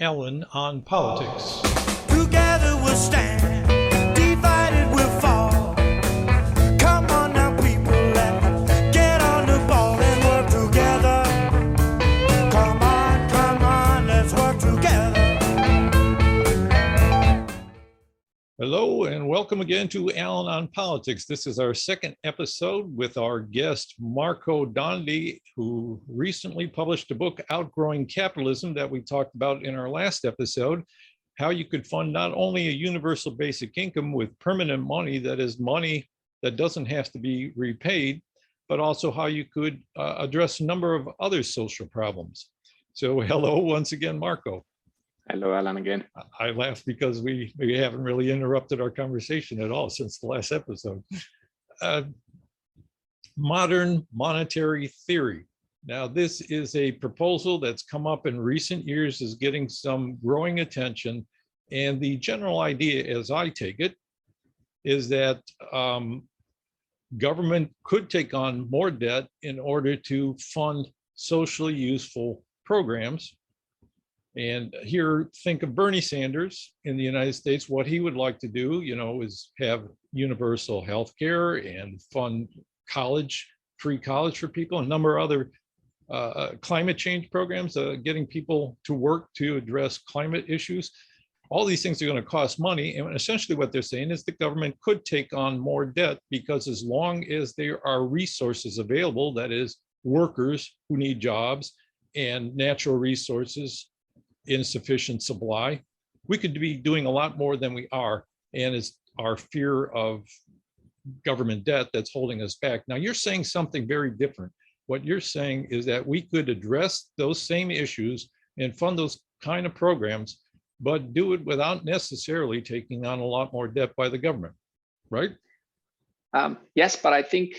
Ellen on politics. Together we'll stand, divided we'll fall. Come on now, people, let's get on the ball and work together. Come on, let's work together. Hello and welcome again to Ellen on Politics. This is our second episode with our guest, Marco Dondi, who recently published a book, Outgrowing Capitalism, that we talked about in our last episode, how you could fund not only a universal basic income with permanent money, that is money that doesn't have to be repaid, but also how you could address a number of other social problems. So hello once again, Marco. Hello, Alan, again. I laugh because we haven't really interrupted our conversation at all since the last episode. Modern monetary theory. Now, this is a proposal that's come up in recent years, is getting some growing attention. And the general idea, as I take it, is that government could take on more debt in order to fund socially useful programs. And here, think of Bernie Sanders in the United States. What he would like to do, is have universal health care and fund college, free college for people, a number of other climate change programs, getting people to work to address climate issues. All these things are going to cost money. And essentially what they're saying is the government could take on more debt because as long as there are resources available, that is workers who need jobs and natural resources in sufficient supply, we could be doing a lot more than we are. And it's our fear of government debt that's holding us back. Now, you're saying something very different. What you're saying is that we could address those same issues and fund those kind of programs, but do it without necessarily taking on a lot more debt by the government, right? Yes, but I think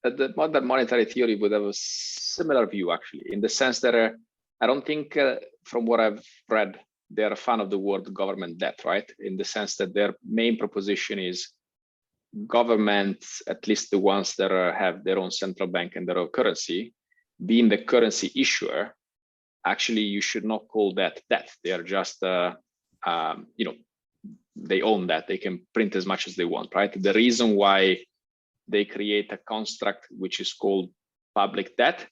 that the modern monetary theory would have a similar view, actually, in the sense that I don't think, from what I've read, they're a fan of the word government debt, right? In the sense that their main proposition is governments, at least the ones that have their own central bank and their own currency, being the currency issuer, actually, you should not call that debt. They are just, they own that. They can print as much as they want, right? The reason why they create a construct which is called public debt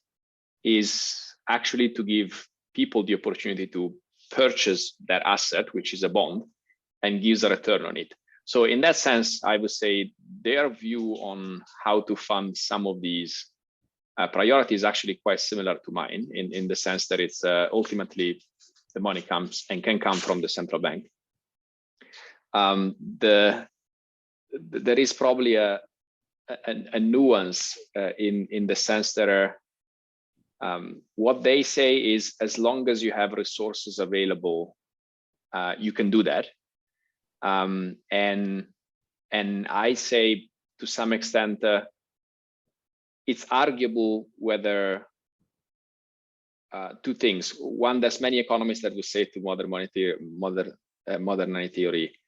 is actually to give people the opportunity to purchase that asset, which is a bond, and gives a return on it. So in that sense, I would say their view on how to fund some of these priorities is actually quite similar to mine in the sense that it's ultimately the money comes and can come from the central bank. There is probably a nuance in the sense that what they say is as long as you have resources available, you can do that. And I say to some extent, it's arguable whether two things. One, there's many economists that will say to modern monetary theory,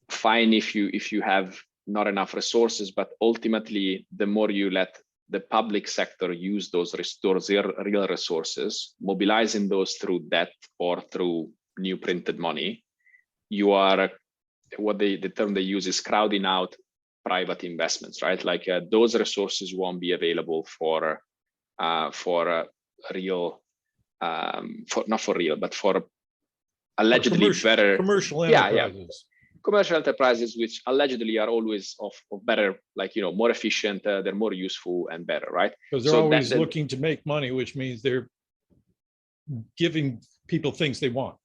fine if you have not enough resources, but ultimately the more you let the public sector use those real resources, mobilizing those through debt or through new printed money, you are, the term they use is crowding out private investments, right? Like those resources won't be available for real, not for real, but for allegedly better commercial enterprises. Commercial enterprises, which allegedly are always of better, more efficient, they're more useful and better, right? Because they're always looking to make money, which means they're giving people things they want.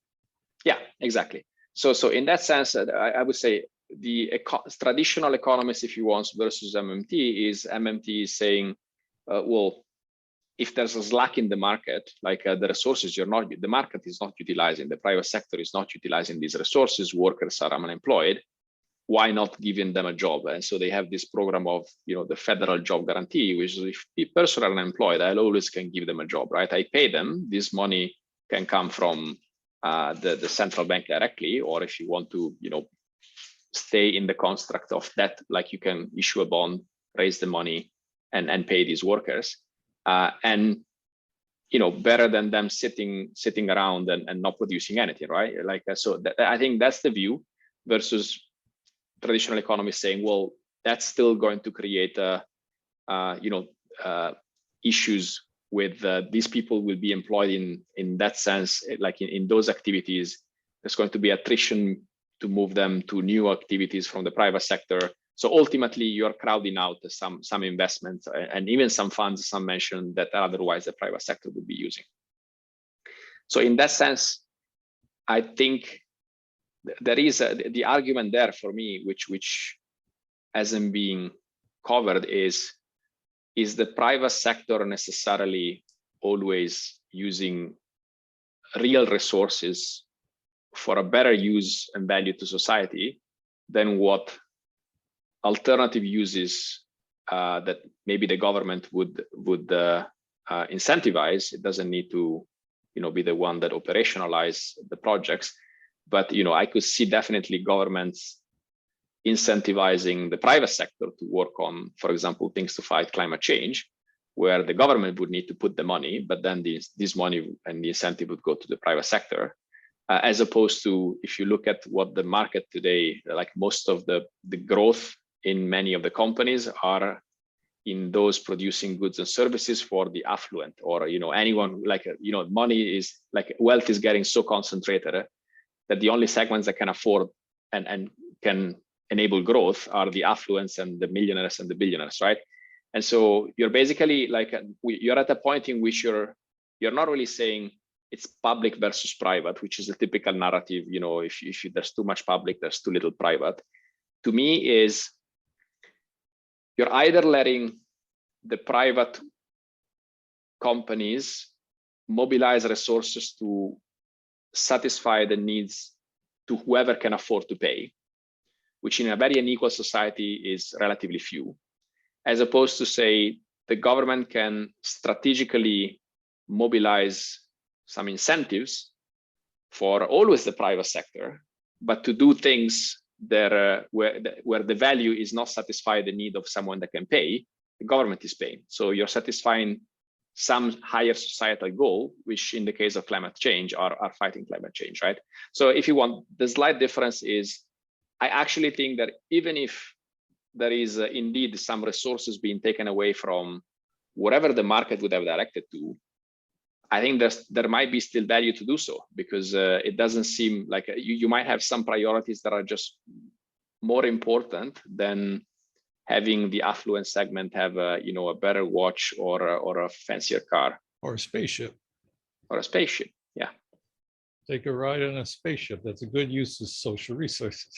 Yeah, exactly. So in that sense, I would say the traditional economists, if you want, versus MMT is saying, well, if there's a slack in the market, like the resources the market is not utilizing, the private sector is not utilizing these resources, workers are unemployed, why not giving them a job? And so they have this program of, the federal job guarantee, which is if the person are unemployed, I always can give them a job, right? I pay them, this money can come from the central bank directly, or if you want to, stay in the construct of debt, like you can issue a bond, raise the money and pay these workers. And better than them sitting around and not producing anything, right? Like so I think that's the view, versus traditional economists saying, well, that's still going to create issues with these people will be employed in that sense, like in those activities. There's going to be attrition to move them to new activities from the private sector. So ultimately, you're crowding out some investments and even some funds, some mentioned, that otherwise the private sector would be using. So in that sense, I think there is the argument there for me, which hasn't been covered, is the private sector necessarily always using real resources for a better use and value to society than what alternative uses that maybe the government would incentivize? It doesn't need to be the one that operationalize the projects, but I could see definitely governments incentivizing the private sector to work on, for example, things to fight climate change, where the government would need to put the money, but then this money and the incentive would go to the private sector, as opposed to, if you look at what the market today, like most of the growth in many of the companies are in those producing goods and services for the affluent, or anyone, like money is like, wealth is getting so concentrated that the only segments that can afford and can enable growth are the affluents and the millionaires and the billionaires, right? And so you're basically like, you're at a point in which you're not really saying it's public versus private, which is a typical narrative. If there's too much public, there's too little private. To me, is you're either letting the private companies mobilize resources to satisfy the needs to whoever can afford to pay, which in a very unequal society is relatively few, as opposed to say the government can strategically mobilize some incentives for always the private sector, but to do things that where the value is not satisfy the need of someone that can pay, the government is paying. So you're satisfying some higher societal goal, which in the case of climate change are fighting climate change, right? So if you want, the slight difference is, I actually think that even if there is indeed some resources being taken away from whatever the market would have directed to, I think there might be still value to do so, because it doesn't seem like you might have some priorities that are just more important than having the affluent segment have a better watch or a fancier car or a spaceship. Yeah. Take a ride on a spaceship. That's a good use of social resources.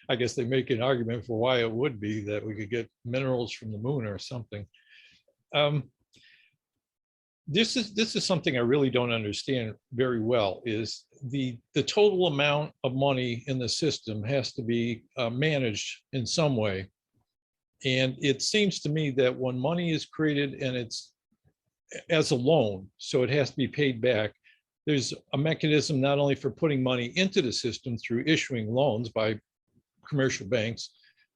I guess they make an argument for why it would be that we could get minerals from the moon or something. This is something I really don't understand very well, is the total amount of money in the system has to be managed in some way. And it seems to me that when money is created and it's as a loan, so it has to be paid back, there's a mechanism not only for putting money into the system through issuing loans by commercial banks,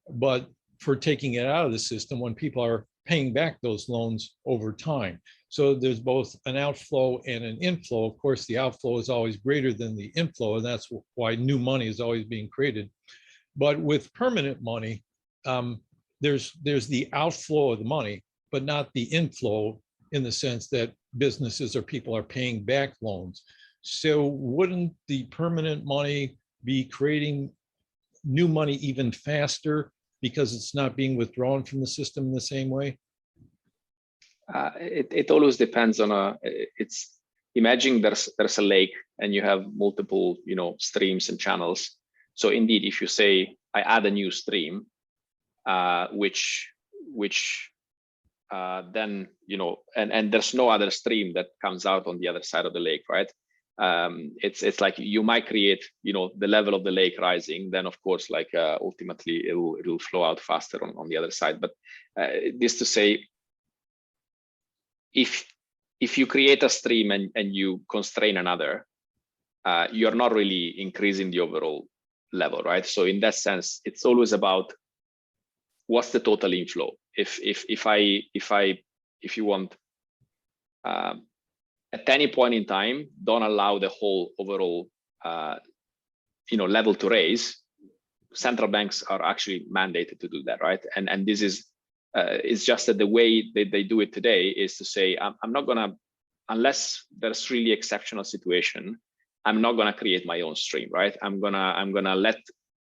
but for taking it out of the system when people are paying back those loans over time. So there's both an outflow and an inflow. Of course, the outflow is always greater than the inflow, and that's why new money is always being created. But with permanent money, there's the outflow of the money, but not the inflow, in the sense that businesses or people are paying back loans. So wouldn't the permanent money be creating new money even faster because it's not being withdrawn from the system in the same way? It always depends on imagine there's a lake and you have multiple streams and channels. So indeed, if you say I add a new stream, which then and there's no other stream that comes out on the other side of the lake, right? It's like you might create the level of the lake rising, then of course like ultimately it'll flow out faster on the other side. But this to say, if you create a stream and you constrain another, you're not really increasing the overall level, right? So in that sense, it's always about what's the total inflow. If you want, at any point in time, don't allow the whole overall level to raise. Central banks are actually mandated to do that, right? And this is it's just that the way they do it today is to say, I'm not gonna, unless there's really exceptional situation, I'm not gonna create my own stream, right? I'm gonna let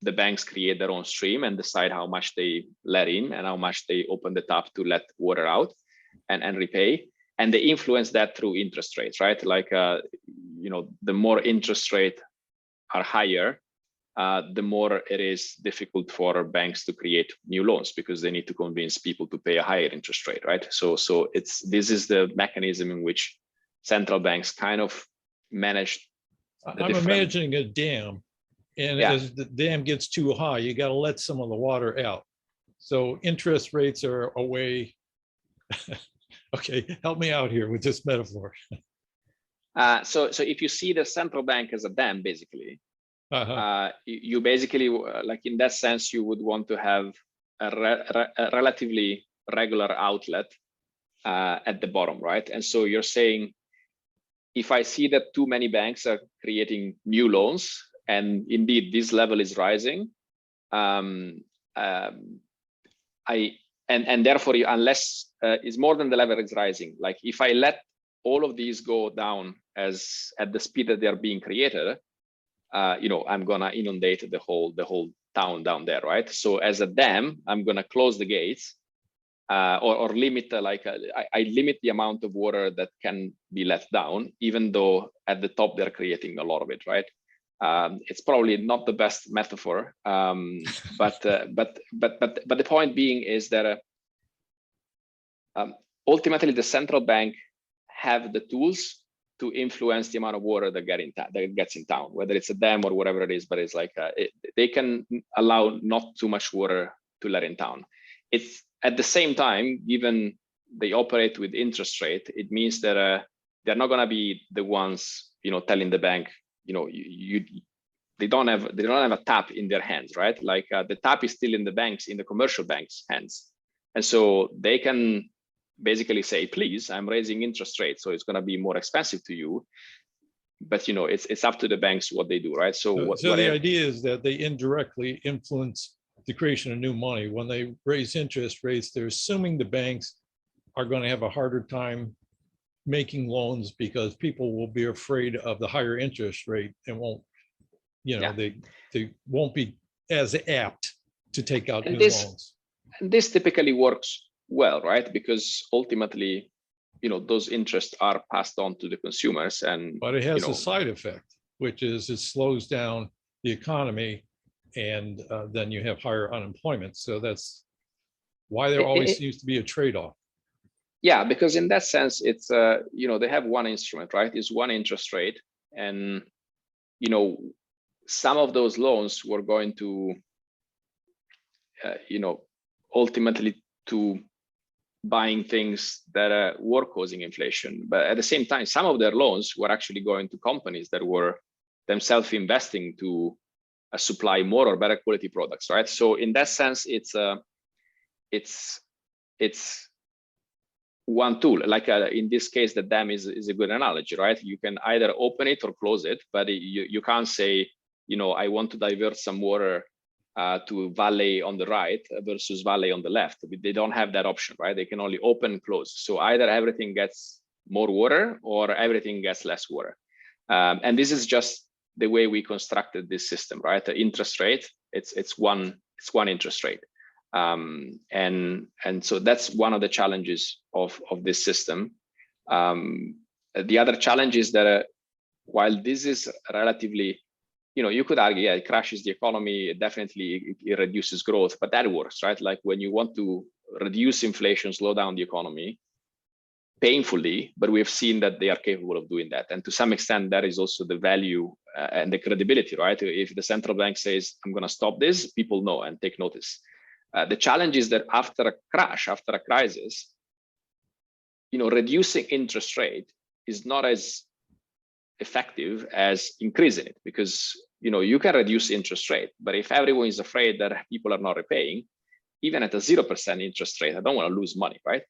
the banks create their own stream and decide how much they let in and how much they open the tap to let water out and repay. And they influence that through interest rates, right? Like, the more interest rate are higher, the more it is difficult for banks to create new loans because they need to convince people to pay a higher interest rate, right? So this is the mechanism in which central banks kind of manage. I'm imagining a dam, and as the dam gets too high, you got to let some of the water out. So interest rates are a way. Okay, help me out here with this metaphor. So if you see the central bank as a dam, basically, you basically, like in that sense, you would want to have a relatively regular outlet at the bottom, right? And so you're saying, if I see that too many banks are creating new loans, and indeed this level is rising, and therefore, unless is more than the level is rising, like if I let all of these go down as at the speed that they are being created, I'm gonna inundate the whole town down there, right? So as a dam, I'm gonna close the gates or limit, I limit the amount of water that can be let down, even though at the top they're creating a lot of it, right? It's probably not the best metaphor, but the point being is that ultimately the central bank have the tools to influence the amount of water that gets in town, whether it's a dam or whatever it is. But it's like they can allow not too much water to let in town. It's at the same time, given they operate with interest rate, it means that they're not going to be the ones, telling the bank, they don't have a tap in their hands, right? Like the tap is still in the commercial banks' hands, and so they can basically say, please, I'm raising interest rates, so it's going to be more expensive to you. But it's up to the banks what they do, right? So the idea is that they indirectly influence the creation of new money. When they raise interest rates, they're assuming the banks are going to have a harder time making loans because people will be afraid of the higher interest rate and won't, they won't be as apt to take out new loans. And this typically works well, right? Because ultimately, those interests are passed on to the consumers, but it has a side effect, which is it slows down the economy, and then you have higher unemployment. So that's why there always seems to be a trade-off. Yeah, because in that sense, it's they have one instrument, right? It's one interest rate, and some of those loans were going to ultimately to buying things that were causing inflation. But at the same time, some of their loans were actually going to companies that were themselves investing to supply more or better quality products, right? So in that sense, it's one tool. Like in this case, the dam is a good analogy, right? You can either open it or close it, but you can't say, I want to divert some water to valley on the right versus valley on the left. They don't have that option, right? They can only open and close. So either everything gets more water or everything gets less water. And this is just the way we constructed this system, right? The interest rate, it's one interest rate. And so that's one of the challenges of this system. The other challenge is that while this is relatively, you could argue, yeah, it crashes the economy, definitely it reduces growth, but that works, right? Like when you want to reduce inflation, slow down the economy, painfully, but we've seen that they are capable of doing that. And to some extent, that is also the value and the credibility, right? If the central bank says, I'm going to stop this, people know and take notice. The challenge is that after a crash, after a crisis, reducing interest rate is not as effective as increasing it, because you can reduce interest rate, but if everyone is afraid that people are not repaying, even at a 0% interest rate, I don't want to lose money, right?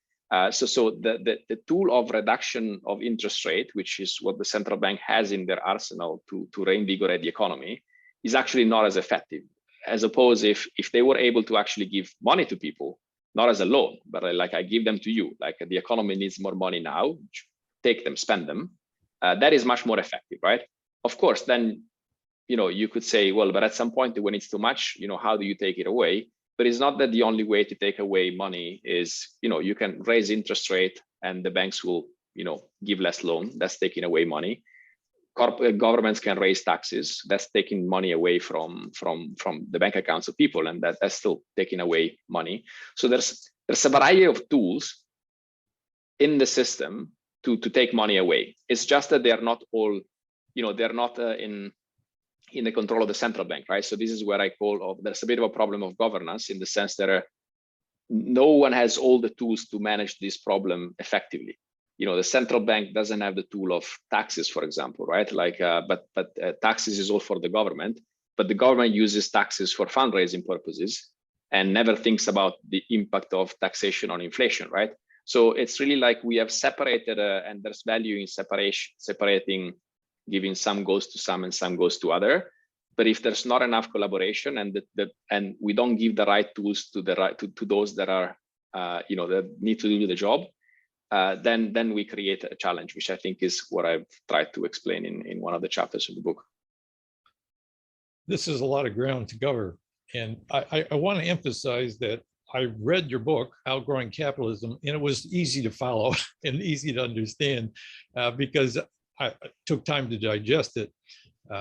So the tool of reduction of interest rate, which is what the central bank has in their arsenal to reinvigorate the economy, is actually not as effective. As opposed if they were able to actually give money to people, not as a loan, but like I give them to you, like the economy needs more money now, take them, spend them. That is much more effective, right? Of course, then you could say, well, but at some point when it's too much, how do you take it away? But it's not that the only way to take away money is, you can raise interest rate and the banks will, give less loan. That's taking away money. Corporate governments can raise taxes. That's taking money away from the bank accounts of people, and that's still taking away money. So there's a variety of tools in the system to take money away. It's just that they are not all, they're not in the control of the central bank, right? So this is where I call there's a bit of a problem of governance in the sense that no one has all the tools to manage this problem effectively. The central bank doesn't have the tool of taxes, for example, right? Like, but taxes is all for the government, but the government uses taxes for fundraising purposes and never thinks about the impact of taxation on inflation, right? So it's really like we have separated, and there's value in separating, giving some goes to some and some goes to other. But if there's not enough collaboration and we don't give the right tools to those that are, that need to do the job, then we create a challenge, which I think is what I've tried to explain in one of the chapters of the book. This is a lot of ground to cover. And I want to emphasize that I read your book, Outgrowing Capitalism, and it was easy to follow and easy to understand because I took time to digest it.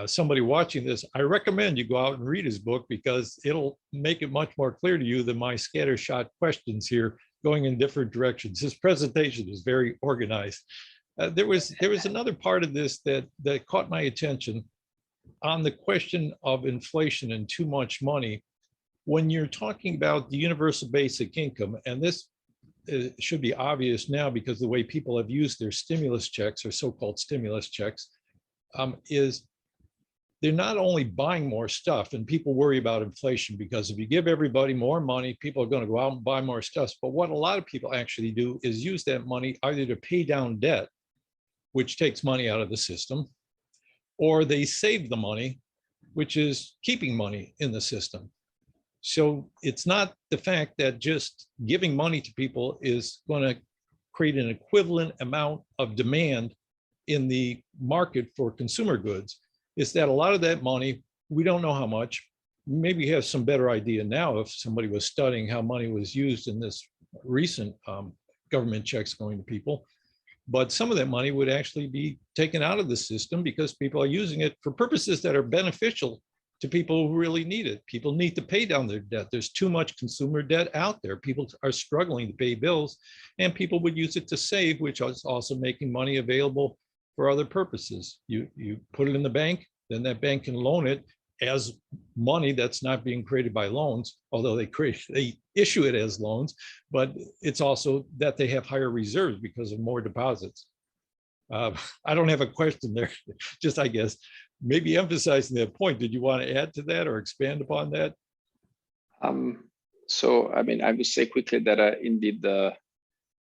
Somebody watching this, I recommend you go out and read his book because it'll make it much more clear to you than my scattershot questions here going in different directions. His presentation is very organized. There was another part of this that caught my attention on the question of inflation and too much money. When you're talking about the universal basic income, and this should be obvious now because the way people have used their stimulus checks or so-called stimulus checks is they're not only buying more stuff, and people worry about inflation because if you give everybody more money, people are going to go out and buy more stuff. But what a lot of people actually do is use that money either to pay down debt, which takes money out of the system, or they save the money, which is keeping money in the system. So it's not the fact that just giving money to people is going to create an equivalent amount of demand in the market for consumer goods. Is that a lot of that money, we don't know how much, maybe you have some better idea now if somebody was studying how money was used in this recent government checks going to people, but some of that money would actually be taken out of the system because people are using it for purposes that are beneficial to people who really need it. People need to pay down their debt. There's too much consumer debt out there. People are struggling to pay bills, and people would use it to save, which is also making money available for other purposes. You put it in the bank, then that bank can loan it as money that's not being created by loans, although they issue it as loans, but it's also that they have higher reserves because of more deposits. I don't have a question there, just I guess, maybe emphasizing that point. Did you want to add to that or expand upon that? So, I mean, I would say quickly that indeed,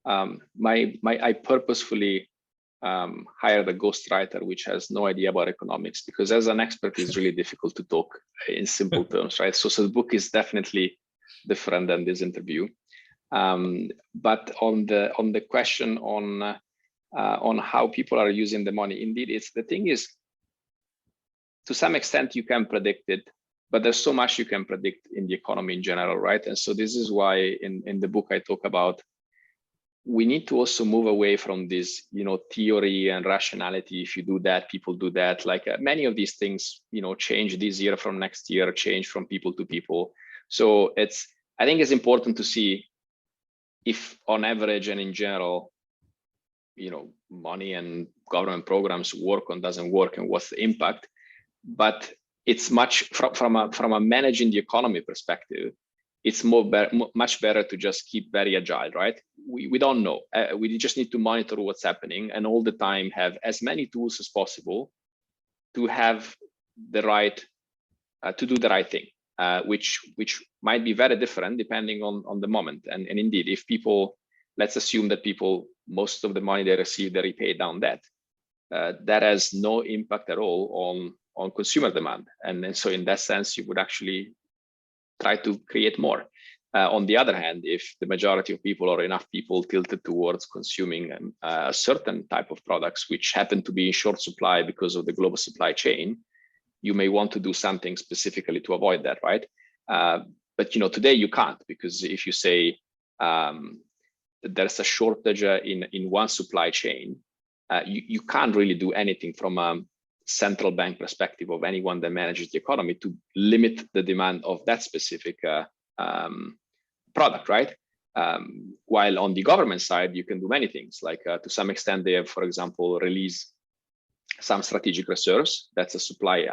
I purposefully hired a ghostwriter which has no idea about economics, because as an expert it's really difficult to talk in simple terms, right? So the book is definitely different than this interview. But on the question on how people are using the money, indeed, the thing is, to some extent you can predict it, but there's so much you can predict in the economy in general, right? And so this is why in the book I talk about we need to also move away from this, theory and rationality. If you do that, people do that. Like many of these things, change this year from next year, change from people to people. So I think it's important to see if on average and in general, money and government programs work or doesn't work and what's the impact. But it's much from a managing the economy perspective, it's much better to just keep very agile, right? We don't know. We just need to monitor what's happening and all the time have as many tools as possible to have the right, to do the right thing, which might be very different depending on the moment. And indeed, if people let's assume that people, most of the money they receive, they repay down debt. That has no impact at all on consumer demand. And so in that sense, you would actually try to create more. On the other hand, if the majority of people or enough people tilted towards consuming a certain type of products, which happen to be in short supply because of the global supply chain, you may want to do something specifically to avoid that, right? But today you can't, because if you say there's a shortage in one supply chain, you can't really do anything from a central bank perspective of anyone that manages the economy to limit the demand of that specific product, right? While on the government side, you can do many things. Like to some extent, they have, for example, released some strategic reserves. That's a supply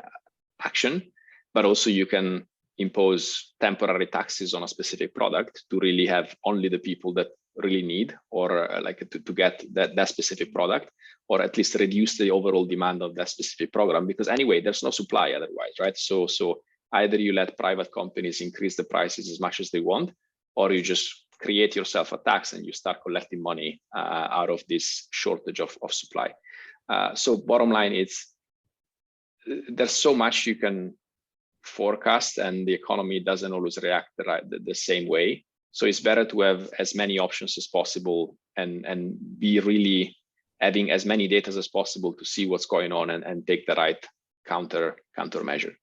action, but also you can impose temporary taxes on a specific product to really have only the people that really need, or to get that specific product, or at least reduce the overall demand of that specific program, because anyway, there's no supply otherwise, right? So either you let private companies increase the prices as much as they want, or you just create yourself a tax and you start collecting money out of this shortage of supply. So bottom line, there's so much you can forecast, and the economy doesn't always react the same way. So it's better to have as many options as possible and be really having as many data as possible to see what's going on and take the right countermeasure.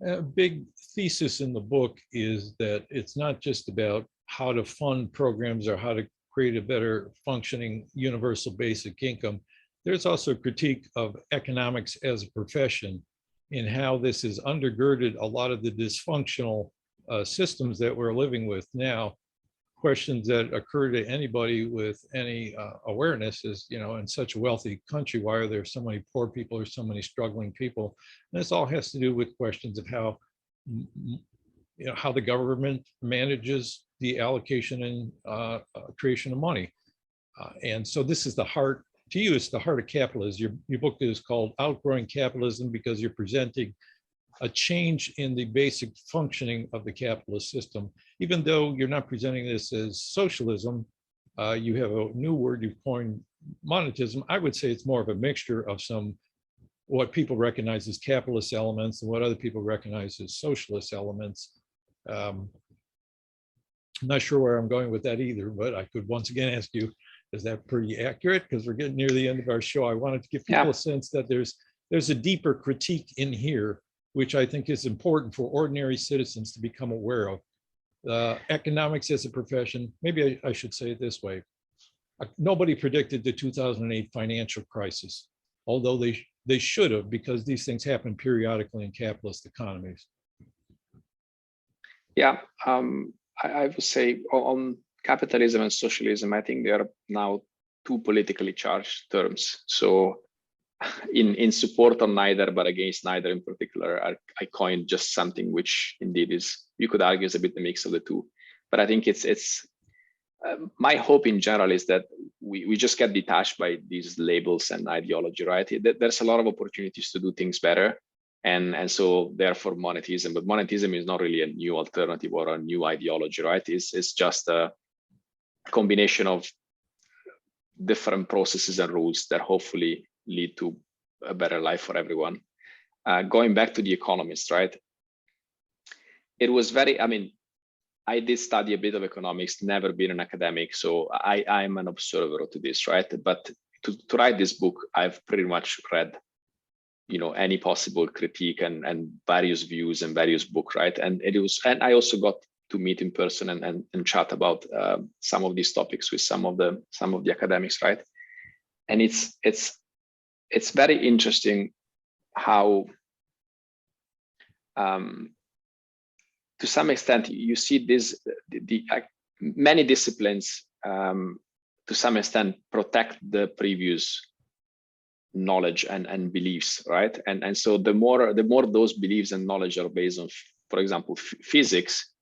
A big thesis in the book is that it's not just about how to fund programs or how to create a better functioning universal basic income. There's also a critique of economics as a profession in how this has undergirded a lot of the dysfunctional systems that we're living with now. Questions that occur to anybody with any awareness is, in such a wealthy country, why are there so many poor people or so many struggling people? And this all has to do with questions of how the government manages the allocation and creation of money. And so this is the heart, to you, it's the heart of capitalism. Your book is called Outgrowing Capitalism because you're presenting a change in the basic functioning of the capitalist system. Even though you're not presenting this as socialism, you have a new word you've coined, monetism. I would say it's more of a mixture of what people recognize as capitalist elements and what other people recognize as socialist elements. I'm not sure where I'm going with that either, but I could once again ask you, is that pretty accurate? Because we're getting near the end of our show. I wanted to give people a sense that there's a deeper critique in here, which I think is important for ordinary citizens to become aware of. Economics as a profession, maybe I should say it this way. Nobody predicted the 2008 financial crisis, although they should have, because these things happen periodically in capitalist economies. Yeah, I would say on capitalism and socialism, I think they are now two politically charged terms. So in support of neither, but against neither in particular, I coined just something which indeed is, you could argue, is a bit the mix of the two. But I think it's my hope in general is that we just get detached by these labels and ideology, right? There's a lot of opportunities to do things better. And so therefore monetism, but monetism is not really a new alternative or a new ideology, right? It's just a combination of different processes and rules that hopefully lead to a better life for everyone. Going back to the economist, right? It was I did study a bit of economics, never been an academic, so I'm an observer to this, right? But to write this book, I've pretty much read, any possible critique and various views and various books, right? And I also got to meet in person and chat about some of these topics with some of the academics, right? And it's very interesting how to some extent you see many disciplines to some extent protect the previous knowledge and beliefs, right? And so the more those beliefs and knowledge are based on, for example, physics,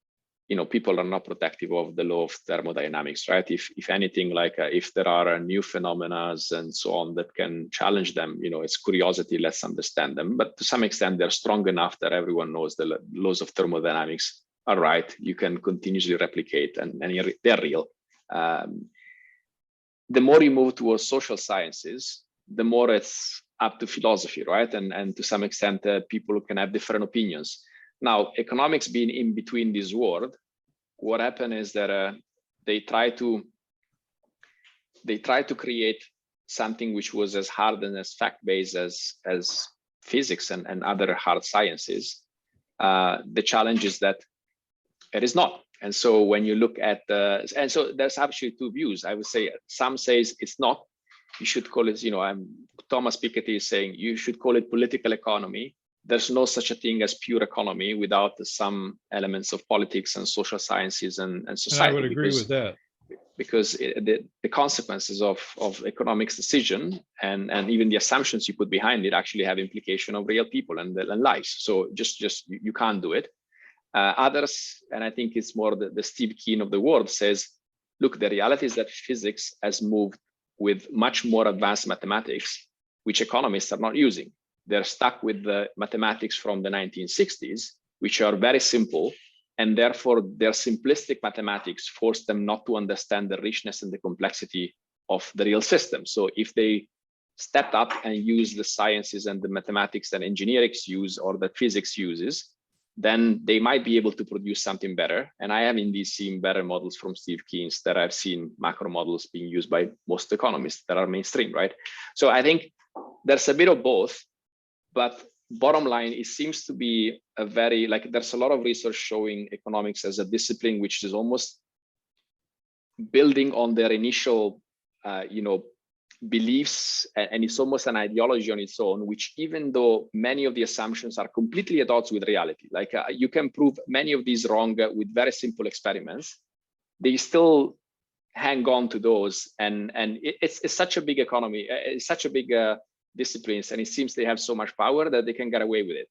people are not protective of the law of thermodynamics, right? If anything, if there are new phenomena and so on that can challenge them, it's curiosity, let's understand them. But to some extent, they're strong enough that everyone knows the laws of thermodynamics are right. You can continuously replicate and they're real. the more you move towards social sciences, the more it's up to philosophy, right? And to some extent, people can have different opinions. Now, economics being in between this world, what happened is that they try to create something which was as hard and as fact-based as physics and other hard sciences. The challenge is that it is not. And so when you look at and so there's actually two views. I would say some says it's not. You should call it, Thomas Piketty is saying you should call it political economy. There's no such a thing as pure economy without some elements of politics and social sciences and society. And I would agree with that. Because the consequences of economics decision and even the assumptions you put behind it actually have implication of real people and lives. So just you can't do it. Others, and I think it's more the Steve Keen of the world, says, look, the reality is that physics has moved with much more advanced mathematics, which economists are not using. They're stuck with the mathematics from the 1960s, which are very simple. And therefore, their simplistic mathematics force them not to understand the richness and the complexity of the real system. So if they stepped up and use the sciences and the mathematics that engineering use or that physics uses, then they might be able to produce something better. And I have indeed seen better models from Steve Keen's that I've seen macro models being used by most economists that are mainstream, right? So I think there's a bit of both, but bottom line, it seems to be a very, there's a lot of research showing economics as a discipline which is almost building on their initial, beliefs, and it's almost an ideology on its own, which even though many of the assumptions are completely at odds with reality, you can prove many of these wrong with very simple experiments, they still hang on to those. And it's such a big economy, it's such a big disciplines, and it seems they have so much power that they can get away with it.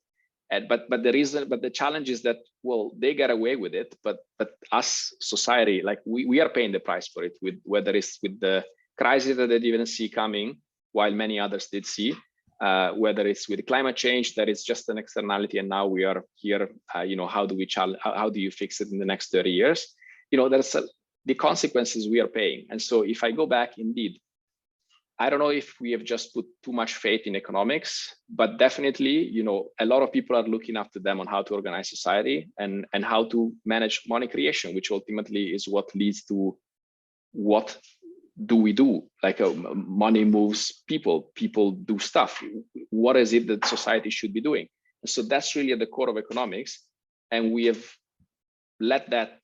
But the challenge is that, well, they get away with it, but us society, we are paying the price for it, with whether it's with the crisis that they didn't see coming, while many others did see, whether it's with climate change that is just an externality, and now we are here. How do you fix it in the next 30 years? There's the consequences we are paying. And so if I go back, indeed, I don't know if we have just put too much faith in economics, but definitely, a lot of people are looking up to them on how to organize society and how to manage money creation, which ultimately is what leads to what do we do? Money moves people do stuff. What is it that society should be doing? And so that's really at the core of economics. And we have let that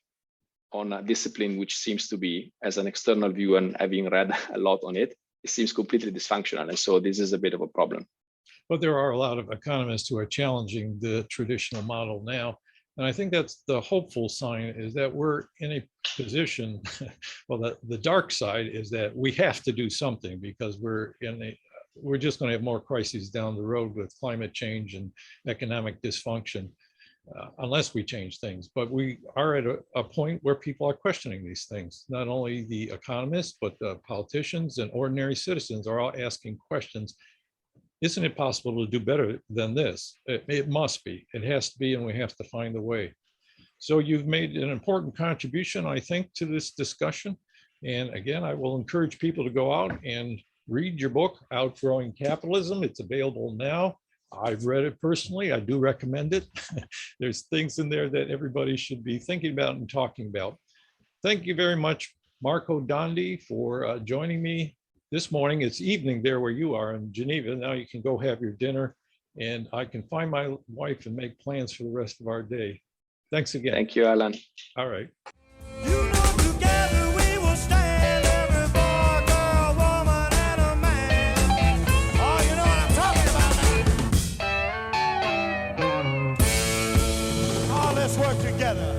on a discipline, which seems to be, as an external view and having read a lot on it, it seems completely dysfunctional. And so this is a bit of a problem. But there are a lot of economists who are challenging the traditional model now. And I think that's the hopeful sign, is that we're in a position, well, the dark side is that we have to do something, because we're just going to have more crises down the road with climate change and economic dysfunction, unless we change things. But we are at a point where people are questioning these things. Not only the economists, but the politicians and ordinary citizens are all asking questions. Isn't it possible to do better than this? It must be. It has to be, and we have to find a way. So you've made an important contribution, I think, to this discussion. And again, I will encourage people to go out and read your book, Outgrowing Capitalism. It's available now. I've read it personally. I do recommend it. There's things in there that everybody should be thinking about and talking about. Thank you very much, Marco Dondi, for joining me this morning. It's evening there where you are in Geneva. Now you can go have your dinner, and I can find my wife and make plans for the rest of our day. Thanks again. Thank you, Alan. All right. Together we will stand, every boy, girl, woman, and a man. Oh, you know what I'm talking about now. Oh, let's work together.